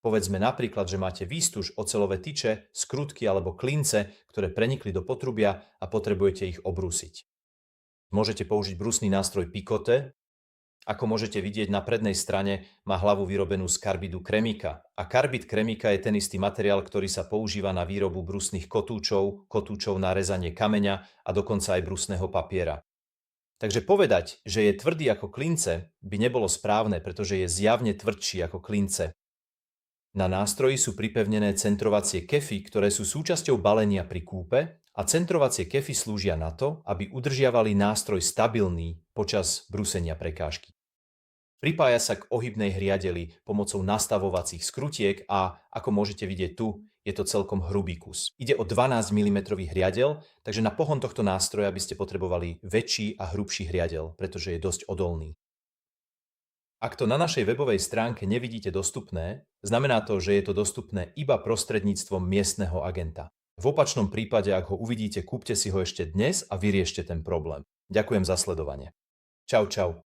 Povedzme napríklad, že máte výstuž, oceľové tyče, skrutky alebo klince, ktoré prenikli do potrubia a potrebujete ich obrúsiť. Môžete použiť brusný nástroj Picote. Ako môžete vidieť, na prednej strane má hlavu vyrobenú z karbidu kremika. A karbid kremika je ten istý materiál, ktorý sa používa na výrobu brusných kotúčov na rezanie kameňa a dokonca aj brusného papiera. Takže povedať, že je tvrdý ako klince, by nebolo správne, pretože je zjavne tvrdší ako klince. Na nástroji sú pripevnené centrovacie kefy, ktoré sú súčasťou balenia pri kúpe, a centrovacie kefy slúžia na to, aby udržiavali nástroj stabilný počas brúsenia prekážky. Pripája sa k ohybnej hriadeli pomocou nastavovacích skrutiek a, ako môžete vidieť tu, je to celkom hrubý kus. Ide o 12 mm hriadel, takže na pohon tohto nástroja by ste potrebovali väčší a hrubší hriadel, pretože je dosť odolný. Ak to na našej webovej stránke nevidíte dostupné, znamená to, že je to dostupné iba prostredníctvom miestneho agenta. V opačnom prípade, ak ho uvidíte, kúpte si ho ešte dnes a vyriešte ten problém. Ďakujem za sledovanie. Čau, čau.